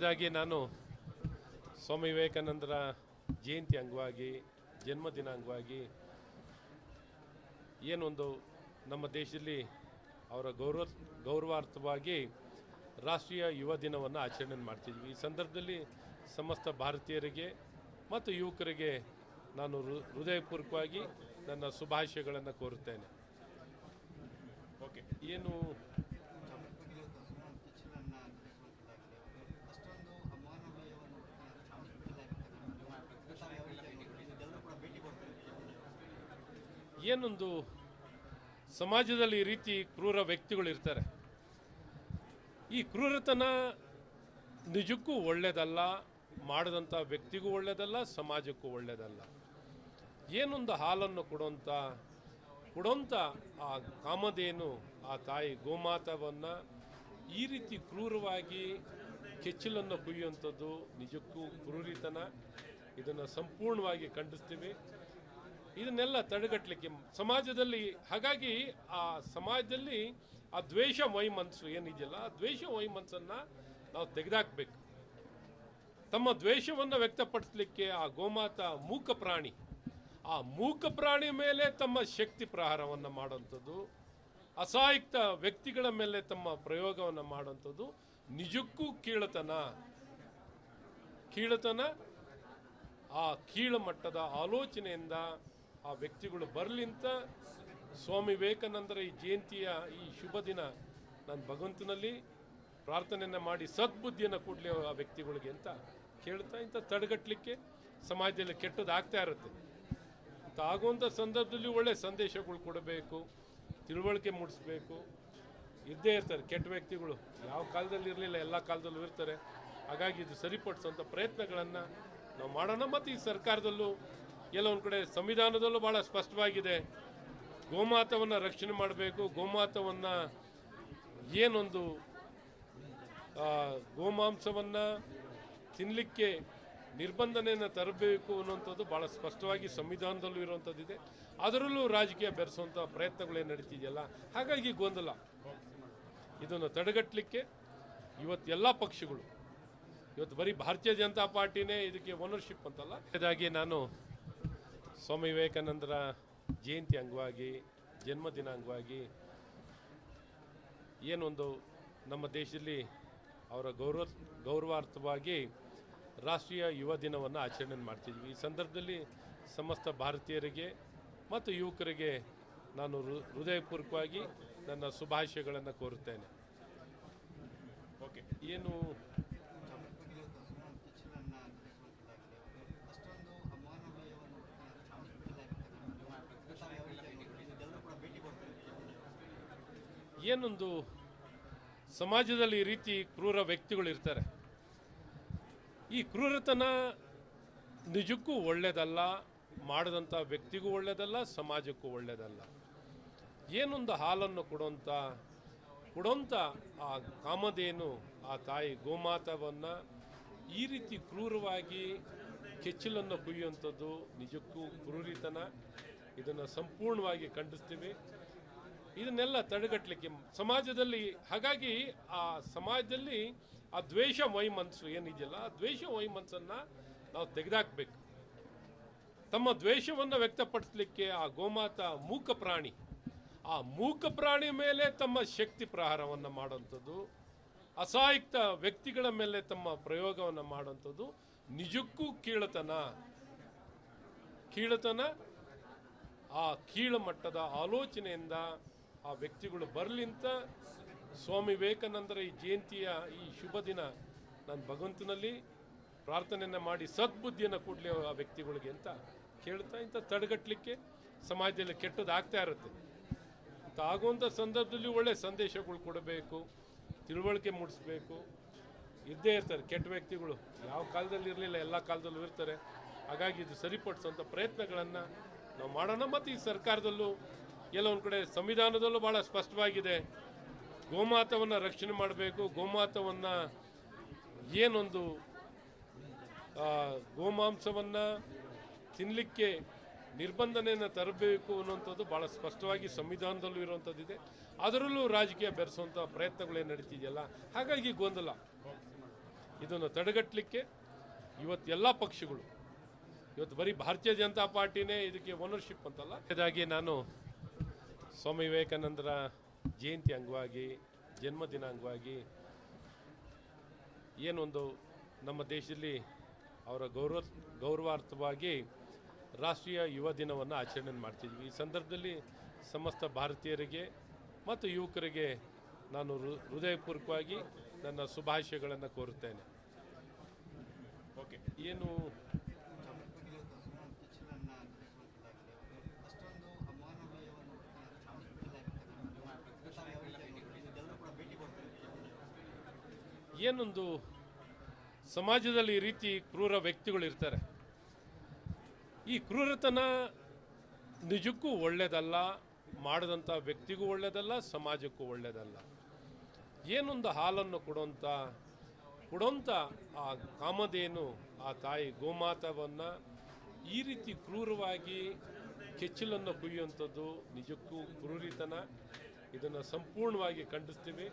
ಮೊದಲನೇದಾಗಿ ನಾನು ಸ್ವಾಮಿ ವಿವೇಕಾನಂದರ ಜಯಂತಿ ಅಂಗವಾಗಿ ಜನ್ಮದಿನ ಅಂಗವಾಗಿ ಏನೊಂದು ನಮ್ಮ ದೇಶದಲ್ಲಿ ಅವರ ಗೌರವಾರ್ಥವಾಗಿ ರಾಷ್ಟ್ರೀಯ ಯುವ ದಿನವನ್ನು ಆಚರಣೆ ಮಾಡ್ತಿದ್ವಿ. ಈ ಸಂದರ್ಭದಲ್ಲಿ ಸಮಸ್ತ ಭಾರತೀಯರಿಗೆ ಮತ್ತು ಯುವಕರಿಗೆ ನಾನು ಹೃದಯಪೂರ್ವಕವಾಗಿ ನನ್ನ ಶುಭಾಶಯಗಳನ್ನು ಕೋರುತ್ತೇನೆ. ಏನು ಏನೊಂದು ಸಮಾಜದಲ್ಲಿ ಈ ರೀತಿ ಕ್ರೂರ ವ್ಯಕ್ತಿಗಳು ಇರ್ತಾರೆ. ಈ ಕ್ರೂರತನ ನಿಜಕ್ಕೂ ಒಳ್ಳೆಯದಲ್ಲ, ಮಾಡಿದಂಥ ವ್ಯಕ್ತಿಗೂ ಒಳ್ಳೆಯದಲ್ಲ, ಸಮಾಜಕ್ಕೂ ಒಳ್ಳೆಯದಲ್ಲ. ಏನೊಂದು ಹಾಲನ್ನು ಕೊಡೋಂಥ ಆ ಕಾಮಧೇನು, ಆ ತಾಯಿ ಗೋಮಾತವನ್ನು ಈ ರೀತಿ ಕ್ರೂರವಾಗಿ ಕೆಚ್ಚಲನ್ನು ಕುಯ್ಯುವಂಥದ್ದು ನಿಜಕ್ಕೂ ಕ್ರೂರಿತನ. ಇದನ್ನು ಸಂಪೂರ್ಣವಾಗಿ ಖಂಡಿಸ್ತೀವಿ. ಇದನ್ನೆಲ್ಲ ತಡೆಗಟ್ಟಲಿಕ್ಕೆ ಸಮಾಜದಲ್ಲಿ, ಹಾಗಾಗಿ ಆ ಸಮಾಜದಲ್ಲಿ ಆ ದ್ವೇಷ ವೈಮನಸ್ಸು ಏನಿದೆಯಲ್ಲ, ಆ ದ್ವೇಷ ವೈಮನಸ್ಸನ್ನು ನಾವು ತೆಗೆದಾಕಬೇಕು. ತಮ್ಮ ದ್ವೇಷವನ್ನು ವ್ಯಕ್ತಪಡಿಸಲಿಕ್ಕೆ ಆ ಗೋಮಾತ ಮೂಕ ಪ್ರಾಣಿ, ಆ ಮೂಕ ಪ್ರಾಣಿ ಮೇಲೆ ತಮ್ಮ ಶಕ್ತಿ ಪ್ರಹಾರವನ್ನು ಮಾಡುವಂಥದ್ದು, ಅಸಹಾಯಕ ವ್ಯಕ್ತಿಗಳ ಮೇಲೆ ತಮ್ಮ ಪ್ರಯೋಗವನ್ನು ಮಾಡುವಂಥದ್ದು ನಿಜಕ್ಕೂ ಕೀಳತನ. ಆ ಕೀಳು ಮಟ್ಟದ ಆಲೋಚನೆಯಿಂದ ಆ ವ್ಯಕ್ತಿಗಳು ಬರಲಿ ಅಂತ ಸ್ವಾಮಿ ವಿವೇಕಾನಂದರ ಈ ಜಯಂತಿಯ ಈ ಶುಭ ದಿನ ನಾನು ಭಗವಂತನಲ್ಲಿ ಪ್ರಾರ್ಥನೆಯನ್ನು ಮಾಡಿ ಸದ್ಬುದ್ಧಿಯನ್ನು ಕೊಡಲಿ ಆ ವ್ಯಕ್ತಿಗಳಿಗೆ ಅಂತ ಕೇಳ್ತಾ, ಇಂಥ ತಡೆಗಟ್ಟಲಿಕ್ಕೆ ಸಮಾಜದಲ್ಲಿ ಕೆಟ್ಟದ್ದು ಆಗ್ತಾ ಇರುತ್ತೆ. ಅಂತ ಆಗುವಂಥ ಸಂದರ್ಭದಲ್ಲಿ ಒಳ್ಳೆ ಸಂದೇಶಗಳು ಕೊಡಬೇಕು, ತಿಳುವಳಿಕೆ ಮೂಡಿಸ್ಬೇಕು. ಇದ್ದೇ ಇರ್ತಾರೆ ಕೆಟ್ಟ ವ್ಯಕ್ತಿಗಳು, ಯಾವ ಕಾಲದಲ್ಲಿ ಇರಲಿಲ್ಲ, ಎಲ್ಲ ಕಾಲದಲ್ಲೂ ಇರ್ತಾರೆ. ಹಾಗಾಗಿ ಇದು ಸರಿಪಡಿಸುವಂಥ ಪ್ರಯತ್ನಗಳನ್ನು ನಾವು ಮಾಡೋಣ. ಮತ್ತು ಈ ಸರ್ಕಾರದಲ್ಲೂ ಎಲ್ಲ ಒಂದು ಕಡೆ ಸಂವಿಧಾನದಲ್ಲೂ ಭಾಳ ಸ್ಪಷ್ಟವಾಗಿದೆ, ಗೋಮಾತವನ್ನು ರಕ್ಷಣೆ ಮಾಡಬೇಕು. ಗೋಮಾತವನ್ನು ಏನೊಂದು ಗೋಮಾಂಸವನ್ನು ತಿನ್ನಲಿಕ್ಕೆ ನಿರ್ಬಂಧನೆಯನ್ನು ತರಬೇಕು ಅನ್ನುವಂಥದ್ದು ಭಾಳ ಸ್ಪಷ್ಟವಾಗಿ ಸಂವಿಧಾನದಲ್ಲೂ ಇರುವಂಥದ್ದಿದೆ. ಅದರಲ್ಲೂ ರಾಜಕೀಯ ಬೆರೆಸುವಂಥ ಪ್ರಯತ್ನಗಳೇನು ನಡೀತಿದೆಯಲ್ಲ, ಹಾಗಾಗಿ ಗೊಂದಲ. ಇದನ್ನು ತಡೆಗಟ್ಟಲಿಕ್ಕೆ ಇವತ್ತು ಎಲ್ಲ ಪಕ್ಷಗಳು, ಇವತ್ತು ಬರೀ ಭಾರತೀಯ ಜನತಾ ಪಾರ್ಟಿನೇ ಇದಕ್ಕೆ ಓನರ್ಶಿಪ್ ಅಂತಲ್ಲ. ಇದಾಗಿ ನಾನು ಸ್ವಾಮಿ ವಿವೇಕಾನಂದರ ಜಯಂತಿ ಅಂಗವಾಗಿ ಜನ್ಮದಿನ ಅಂಗವಾಗಿ ಏನೊಂದು ನಮ್ಮ ದೇಶದಲ್ಲಿ ಅವರ ಗೌರವಾರ್ಥವಾಗಿ ರಾಷ್ಟ್ರೀಯ ಯುವ ದಿನವನ್ನು ಆಚರಣೆ ಮಾಡ್ತಿದ್ವಿ. ಈ ಸಂದರ್ಭದಲ್ಲಿ ಸಮಸ್ತ ಭಾರತೀಯರಿಗೆ ಮತ್ತು ಯುವಕರಿಗೆ ನಾನು ಹೃದಯಪೂರ್ವಕವಾಗಿ ನನ್ನ ಶುಭಾಶಯಗಳನ್ನು ಕೋರುತ್ತೇನೆ. ಏನು ಏನೊಂದು ಸಮಾಜದಲ್ಲಿ ಈ ರೀತಿ ಕ್ರೂರ ವ್ಯಕ್ತಿಗಳು ಇರ್ತಾರೆ. ಈ ಕ್ರೂರತನ ನಿಜಕ್ಕೂ ಒಳ್ಳೆಯದಲ್ಲ, ಮಾಡಿದಂಥ ವ್ಯಕ್ತಿಗೂ ಒಳ್ಳೆಯದಲ್ಲ, ಸಮಾಜಕ್ಕೂ ಒಳ್ಳೆಯದಲ್ಲ. ಏನೊಂದು ಹಾಲನ್ನು ಕೊಡೋಂಥ ಆ ಕಾಮಧೇನು, ಆ ತಾಯಿ ಗೋಮಾತವನ್ನು ಈ ರೀತಿ ಕ್ರೂರವಾಗಿ ಕೆಚ್ಚಲನ್ನು ಕುಯ್ಯುವಂಥದ್ದು ನಿಜಕ್ಕೂ ಕ್ರೂರಿತನ. ಇದನ್ನು ಸಂಪೂರ್ಣವಾಗಿ ಖಂಡಿಸ್ತೀವಿ. ಇದನ್ನೆಲ್ಲ ತಡೆಗಟ್ಟಲಿಕ್ಕೆ ಸಮಾಜದಲ್ಲಿ, ಹಾಗಾಗಿ ಆ ಸಮಾಜದಲ್ಲಿ ಆ ದ್ವೇಷ ವೈಮನಸ್ಸು ಏನಿದೆಯಲ್ಲ, ಆ ದ್ವೇಷ ವೈಮನಸ್ಸನ್ನು ನಾವು ತೆಗೆದಾಕಬೇಕು. ತಮ್ಮ ದ್ವೇಷವನ್ನು ವ್ಯಕ್ತಪಡಿಸಲಿಕ್ಕೆ ಆ ಗೋಮಾತ ಮೂಕ ಪ್ರಾಣಿ, ಆ ಮೂಕ ಪ್ರಾಣಿ ಮೇಲೆ ತಮ್ಮ ಶಕ್ತಿ ಪ್ರಹಾರವನ್ನು ಮಾಡುವಂಥದ್ದು, ಅಸಹಾಯಕ ವ್ಯಕ್ತಿಗಳ ಮೇಲೆ ತಮ್ಮ ಪ್ರಯೋಗವನ್ನು ಮಾಡುವಂಥದ್ದು ನಿಜಕ್ಕೂ ಕೀಳತನ. ಆ ಕೀಳು ಮಟ್ಟದ ಆಲೋಚನೆಯಿಂದ ಆ ವ್ಯಕ್ತಿಗಳು ಬರಲಿ ಅಂತ ಸ್ವಾಮಿ ವಿವೇಕಾನಂದರ ಈ ಜಯಂತಿಯ ಈ ಶುಭ ದಿನ ನಾನು ಭಗವಂತನಲ್ಲಿ ಪ್ರಾರ್ಥನೆಯನ್ನು ಮಾಡಿ ಸದ್ಬುದ್ಧಿಯನ್ನು ಕೊಡಲಿ ಆ ವ್ಯಕ್ತಿಗಳಿಗೆ ಅಂತ ಕೇಳ್ತಾ, ಇಂಥ ತಡೆಗಟ್ಟಲಿಕ್ಕೆ ಸಮಾಜದಲ್ಲಿ ಕೆಟ್ಟದ್ದು ಆಗ್ತಾ ಇರುತ್ತೆ. ಅಂತ ಆಗುವಂಥ ಸಂದರ್ಭದಲ್ಲಿ ಒಳ್ಳೆ ಸಂದೇಶಗಳು ಕೊಡಬೇಕು, ತಿಳುವಳಿಕೆ ಮೂಡಿಸ್ಬೇಕು. ಇದ್ದೇ ಇರ್ತಾರೆ ಕೆಟ್ಟ ವ್ಯಕ್ತಿಗಳು, ಯಾವ ಕಾಲದಲ್ಲಿ ಇರಲಿಲ್ಲ, ಎಲ್ಲ ಕಾಲದಲ್ಲೂ ಇರ್ತಾರೆ. ಹಾಗಾಗಿ ಇದು ಸರಿಪಡಿಸುವಂಥ ಪ್ರಯತ್ನಗಳನ್ನು ನಾವು ಮಾಡೋಣ. ಮತ್ತು ಈ ಸರ್ಕಾರದಲ್ಲೂ ಎಲ್ಲ ಒಂದು ಕಡೆ ಸಂವಿಧಾನದಲ್ಲೂ ಭಾಳ ಸ್ಪಷ್ಟವಾಗಿದೆ, ಗೋಮಾತವನ್ನು ರಕ್ಷಣೆ ಮಾಡಬೇಕು. ಗೋಮಾತವನ್ನು ಏನೊಂದು ಗೋಮಾಂಸವನ್ನು ತಿನ್ನಲಿಕ್ಕೆ ನಿರ್ಬಂಧನೆಯನ್ನು ತರಬೇಕು ಅನ್ನುವಂಥದ್ದು ಭಾಳ ಸ್ಪಷ್ಟವಾಗಿ ಸಂವಿಧಾನದಲ್ಲೂ ಇದನ್ನು ತಡೆಗಟ್ಟಲಿಕ್ಕೆ ಇವತ್ತು ಎಲ್ಲ ಪಕ್ಷಗಳು, ಇವತ್ತು ಬರೀ ಭಾರತೀಯ ಜನತಾ ಪಾರ್ಟಿನೇ ಇದಕ್ಕೆ ಓನರ್ಶಿಪ್ ಅಂತಲ್ಲ. ಇದಾಗಿ ನಾನು ಸ್ವಾಮಿ ವಿವೇಕಾನಂದರ ಜಯಂತಿ ಅಂಗವಾಗಿ, ಜನ್ಮದಿನ ಅಂಗವಾಗಿ ಏನೊಂದು ನಮ್ಮ ದೇಶದಲ್ಲಿ ಅವರ ಗೌರವಾರ್ಥವಾಗಿ ರಾಷ್ಟ್ರೀಯ ಯುವ ದಿನವನ್ನು ಆಚರಣೆ ಮಾಡ್ತಿದ್ವಿ. ಈ ಸಂದರ್ಭದಲ್ಲಿ ಸಮಸ್ತ ಭಾರತೀಯರಿಗೆ ಮತ್ತು ಯುವಕರಿಗೆ ನಾನು ಹೃದಯಪೂರ್ವಕವಾಗಿ ನನ್ನ ಶುಭಾಶಯಗಳನ್ನು ಕೋರುತ್ತೇನೆ. ಓಕೆ, ಏನು ಏನೊಂದು ಸಮಾಜದಲ್ಲಿ ಈ ರೀತಿ ಕ್ರೂರ ವ್ಯಕ್ತಿಗಳು ಇರ್ತಾರೆ. ಈ ಕ್ರೂರತನ ನಿಜಕ್ಕೂ ಒಳ್ಳೆಯದಲ್ಲ, ಮಾಡಿದಂಥ ವ್ಯಕ್ತಿಗೂ ಒಳ್ಳೆಯದಲ್ಲ, ಸಮಾಜಕ್ಕೂ ಒಳ್ಳೆಯದಲ್ಲ. ಏನೊಂದು ಹಾಲನ್ನು ಕೊಡೋಂಥ ಆ ಕಾಮಧೇನು, ಆ ತಾಯಿ ಗೋಮಾತವನ್ನು ಈ ರೀತಿ ಕ್ರೂರವಾಗಿ ಕೆಚ್ಚಲನ್ನು ಕುಯ್ಯುವಂಥದ್ದು ನಿಜಕ್ಕೂ ಕ್ರೂರಿತನ. ಇದನ್ನು ಸಂಪೂರ್ಣವಾಗಿ ಖಂಡಿಸ್ತೀವಿ.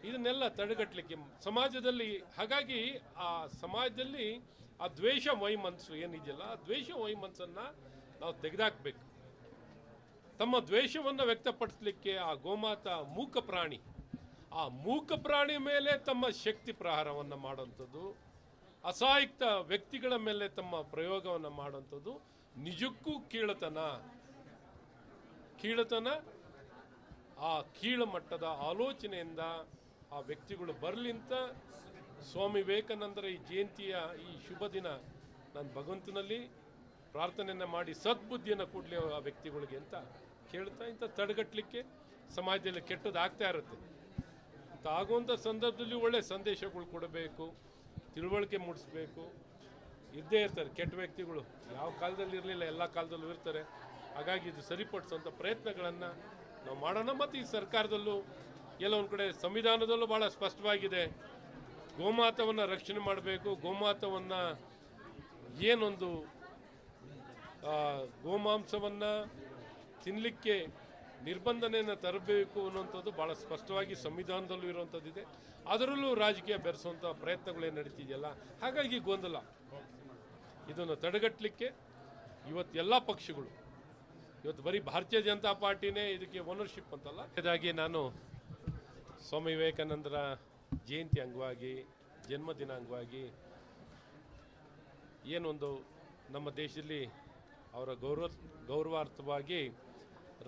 ಇದನ್ನೆಲ್ಲ ತಡೆಗಟ್ಟಲಿಕ್ಕೆ ಸಮಾಜದಲ್ಲಿ, ಹಾಗಾಗಿ ಆ ಸಮಾಜದಲ್ಲಿ ಆ ದ್ವೇಷ ವೈಮನಸ್ಸು ಏನಿದೆಯಲ್ಲ, ಆ ದ್ವೇಷ ವೈಮನಸ್ಸನ್ನು ನಾವು ತೆಗೆದಾಕಬೇಕು. ತಮ್ಮ ದ್ವೇಷವನ್ನು ವ್ಯಕ್ತಪಡಿಸಲಿಕ್ಕೆ ಆ ಗೋಮಾತ ಮೂಕ ಪ್ರಾಣಿ, ಆ ಮೂಕ ಪ್ರಾಣಿ ಮೇಲೆ ತಮ್ಮ ಶಕ್ತಿ ಪ್ರಹಾರವನ್ನು ಮಾಡುವಂಥದ್ದು, ಅಸಹಾಯಕ ವ್ಯಕ್ತಿಗಳ ಮೇಲೆ ತಮ್ಮ ಪ್ರಯೋಗವನ್ನು ಮಾಡುವಂಥದ್ದು ನಿಜಕ್ಕೂ ಕೀಳತನ. ಆ ಕೀಳು ಮಟ್ಟದ ಆಲೋಚನೆಯಿಂದ ಆ ವ್ಯಕ್ತಿಗಳು ಬರಲಿಂತ ಸ್ವಾಮಿ ವಿವೇಕಾನಂದರ ಈ ಜಯಂತಿಯ ಈ ಶುಭ ದಿನ ನಾನು ಭಗವಂತನಲ್ಲಿ ಪ್ರಾರ್ಥನೆಯನ್ನು ಮಾಡಿ ಸದ್ಬುದ್ಧಿಯನ್ನು ಕೊಡಲಿ ಆ ವ್ಯಕ್ತಿಗಳಿಗೆ ಅಂತ ಕೇಳ್ತಾ, ಇಂಥ ತಡೆಗಟ್ಟಲಿಕ್ಕೆ ಸಮಾಜದಲ್ಲಿ ಕೆಟ್ಟದಾಗ್ತಾ ಇರುತ್ತೆ. ಅಂತ ಆಗುವಂಥ ಸಂದರ್ಭದಲ್ಲಿ ಒಳ್ಳೆ ಸಂದೇಶಗಳು ಕೊಡಬೇಕು, ತಿಳುವಳಿಕೆ ಮೂಡಿಸ್ಬೇಕು. ಇದ್ದೇ ಇರ್ತಾರೆ ಕೆಟ್ಟ ವ್ಯಕ್ತಿಗಳು, ಯಾವ ಕಾಲದಲ್ಲಿ ಇರಲಿಲ್ಲ, ಎಲ್ಲ ಕಾಲದಲ್ಲೂ ಇರ್ತಾರೆ. ಹಾಗಾಗಿ ಇದು ಸರಿಪಡಿಸುವಂಥ ಪ್ರಯತ್ನಗಳನ್ನು ನಾವು ಮಾಡೋಣ. ಮತ್ತು ಈ ಸರ್ಕಾರದಲ್ಲೂ ಎಲ್ಲ ಒಂದು ಕಡೆ ಸಂವಿಧಾನದಲ್ಲೂ ಭಾಳ ಸ್ಪಷ್ಟವಾಗಿದೆ, ಗೋಮಾತವನ್ನು ರಕ್ಷಣೆ ಮಾಡಬೇಕು. ಗೋಮಾತವನ್ನು ಏನೊಂದು ಗೋಮಾಂಸವನ್ನು ತಿನ್ನಲಿಕ್ಕೆ ನಿರ್ಬಂಧನೆಯನ್ನು ತರಬೇಕು ಅನ್ನುವಂಥದ್ದು ಭಾಳ ಸ್ಪಷ್ಟವಾಗಿ ಸಂವಿಧಾನದಲ್ಲೂ ಇರುವಂಥದ್ದಿದೆ. ಅದರಲ್ಲೂ ರಾಜಕೀಯ ಬೆರೆಸುವಂಥ ಪ್ರಯತ್ನಗಳೇನು ನಡೀತಿದೆಯಲ್ಲ, ಹಾಗಾಗಿ ಗೊಂದಲ. ಇದನ್ನು ತಡೆಗಟ್ಟಲಿಕ್ಕೆ ಇವತ್ತು ಎಲ್ಲ ಪಕ್ಷಗಳು, ಇವತ್ತು ಬರೀ ಭಾರತೀಯ ಜನತಾ ಪಾರ್ಟಿನೇ ಇದಕ್ಕೆ ಓನರ್ಶಿಪ್ ಅಂತಲ್ಲ. ಇದಾಗಿ ನಾನು ಸ್ವಾಮಿ ವಿವೇಕಾನಂದರ ಜಯಂತಿ ಅಂಗವಾಗಿ, ಜನ್ಮದಿನ ಅಂಗವಾಗಿ ಏನೊಂದು ನಮ್ಮ ದೇಶದಲ್ಲಿ ಅವರ ಗೌರವಾರ್ಥವಾಗಿ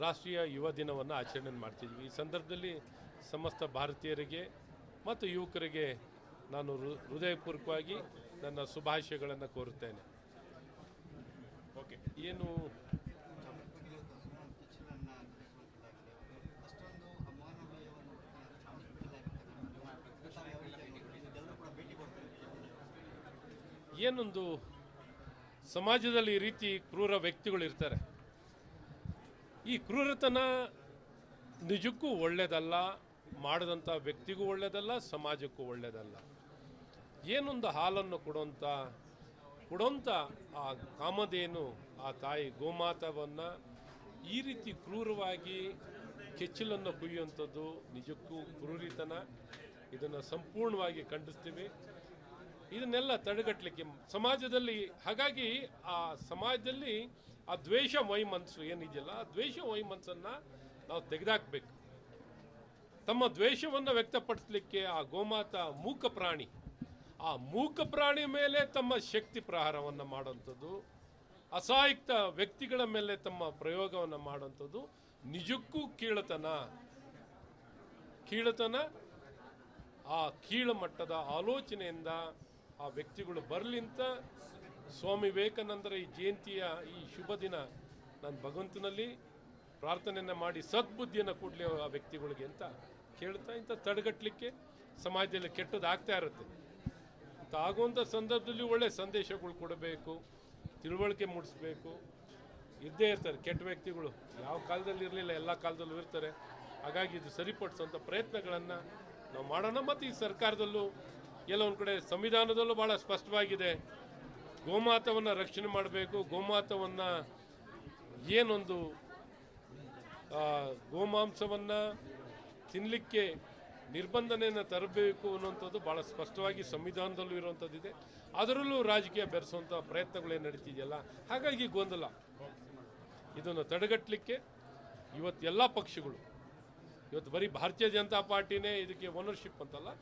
ರಾಷ್ಟ್ರೀಯ ಯುವ ದಿನವನ್ನು ಆಚರಣೆ ಮಾಡ್ತಿದ್ವಿ. ಈ ಸಂದರ್ಭದಲ್ಲಿ ಸಮಸ್ತ ಭಾರತೀಯರಿಗೆ ಮತ್ತು ಯುವಕರಿಗೆ ನಾನು ಹೃದಯಪೂರ್ವಕವಾಗಿ ನನ್ನ ಶುಭಾಶಯಗಳನ್ನು ಕೋರುತ್ತೇನೆ. ಓಕೆ, ಏನು ಏನೊಂದು ಸಮಾಜದಲ್ಲಿ ಈ ರೀತಿ ಕ್ರೂರ ವ್ಯಕ್ತಿಗಳು ಇರ್ತಾರೆ. ಈ ಕ್ರೂರತನ ನಿಜಕ್ಕೂ ಒಳ್ಳೆಯದಲ್ಲ, ಮಾಡಿದಂಥ ವ್ಯಕ್ತಿಗೂ ಒಳ್ಳೆಯದಲ್ಲ, ಸಮಾಜಕ್ಕೂ ಒಳ್ಳೆಯದಲ್ಲ. ಏನೊಂದು ಹಾಲನ್ನು ಕೊಡೋಂಥ ಆ ಕಾಮಧೇನು, ಆ ತಾಯಿ ಗೋಮಾತವನ್ನು ಈ ರೀತಿ ಕ್ರೂರವಾಗಿ ಕೆಚ್ಚಲನ್ನು ಕುಯ್ಯುವಂಥದ್ದು ನಿಜಕ್ಕೂ ಕ್ರೂರಿತನ. ಇದನ್ನು ಸಂಪೂರ್ಣವಾಗಿ ಖಂಡಿಸ್ತೀವಿ. ಇದನ್ನೆಲ್ಲ ತಡೆಗಟ್ಟಲಿಕ್ಕೆ ಸಮಾಜದಲ್ಲಿ, ಹಾಗಾಗಿ ಆ ಸಮಾಜದಲ್ಲಿ ಆ ದ್ವೇಷ ವೈಮನಸ್ಸು ಏನಿದೆಯಲ್ಲ, ಆ ದ್ವೇಷ ವೈಮನಸ್ಸನ್ನು ನಾವು ತೆಗೆದಾಕಬೇಕು. ತಮ್ಮ ದ್ವೇಷವನ್ನು ವ್ಯಕ್ತಪಡಿಸಲಿಕ್ಕೆ ಆ ಗೋಮಾತ ಮೂಕ ಪ್ರಾಣಿ, ಆ ಮೂಕ ಪ್ರಾಣಿ ಮೇಲೆ ತಮ್ಮ ಶಕ್ತಿ ಪ್ರಹಾರವನ್ನು ಮಾಡುವಂಥದ್ದು, ಅಸಹಾಯಕ ವ್ಯಕ್ತಿಗಳ ಮೇಲೆ ತಮ್ಮ ಪ್ರಯೋಗವನ್ನು ಮಾಡುವಂಥದ್ದು ನಿಜಕ್ಕೂ ಕೀಳತನ. ಆ ಕೀಳು ಮಟ್ಟದ ಆಲೋಚನೆಯಿಂದ ಆ ವ್ಯಕ್ತಿಗಳು ಬರಲಿಂತ ಸ್ವಾಮಿ ವಿವೇಕಾನಂದರ ಈ ಜಯಂತಿಯ ಈ ಶುಭ ದಿನ ನಾನು ಭಗವಂತನಲ್ಲಿ ಪ್ರಾರ್ಥನೆಯನ್ನು ಮಾಡಿ ಸದ್ಬುದ್ಧಿಯನ್ನು ಕೊಡಲಿ ಆ ವ್ಯಕ್ತಿಗಳಿಗೆ ಅಂತ ಕೇಳ್ತಾ, ಇಂಥ ತಡೆಗಟ್ಟಲಿಕ್ಕೆ ಸಮಾಜದಲ್ಲಿ ಕೆಟ್ಟದಾಗ್ತಾ ಇರುತ್ತೆ. ಅಂತ ಆಗುವಂಥ ಸಂದರ್ಭದಲ್ಲಿ ಒಳ್ಳೆ ಸಂದೇಶಗಳು ಕೊಡಬೇಕು, ತಿಳುವಳಿಕೆ ಮೂಡಿಸ್ಬೇಕು. ಇದ್ದೇ ಇರ್ತಾರೆ ಕೆಟ್ಟ ವ್ಯಕ್ತಿಗಳು, ಯಾವ ಕಾಲದಲ್ಲಿ ಇರಲಿಲ್ಲ, ಎಲ್ಲ ಕಾಲದಲ್ಲೂ ಇರ್ತಾರೆ. ಹಾಗಾಗಿ ಇದು ಸರಿಪಡಿಸುವಂಥ ಪ್ರಯತ್ನಗಳನ್ನು ನಾವು ಮಾಡೋಣ. ಮತ್ತು ಈ ಸರ್ಕಾರದಲ್ಲೂ ಎಲ್ಲ ಒಂದು ಕಡೆ ಸಂವಿಧಾನದಲ್ಲೂ ಭಾಳ ಸ್ಪಷ್ಟವಾಗಿದೆ, ಗೋಮಾತವನ್ನು ರಕ್ಷಣೆ ಮಾಡಬೇಕು. ಗೋಮಾತವನ್ನು ಏನೊಂದು ಗೋಮಾಂಸವನ್ನು ತಿನ್ನಲಿಕ್ಕೆ ನಿರ್ಬಂಧನೆಯನ್ನು ತರಬೇಕು ಅನ್ನುವಂಥದ್ದು ಭಾಳ ಸ್ಪಷ್ಟವಾಗಿ ಸಂವಿಧಾನದಲ್ಲೂ ಇರುವಂಥದ್ದಿದೆ. ಅದರಲ್ಲೂ ರಾಜಕೀಯ ಬೆರೆಸುವಂಥ ಪ್ರಯತ್ನಗಳೇನು ನಡೀತಿದೆಯಲ್ಲ, ಹಾಗಾಗಿ ಗೊಂದಲ. ಇದನ್ನು ತಡೆಗಟ್ಟಲಿಕ್ಕೆ ಇವತ್ತು ಎಲ್ಲ ಪಕ್ಷಗಳು, ಇವತ್ತು ಬರೀ ಭಾರತೀಯ ಜನತಾ ಪಾರ್ಟಿನೇ ಇದಕ್ಕೆ ಓನರ್ಶಿಪ್ ಅಂತಲ್ಲ,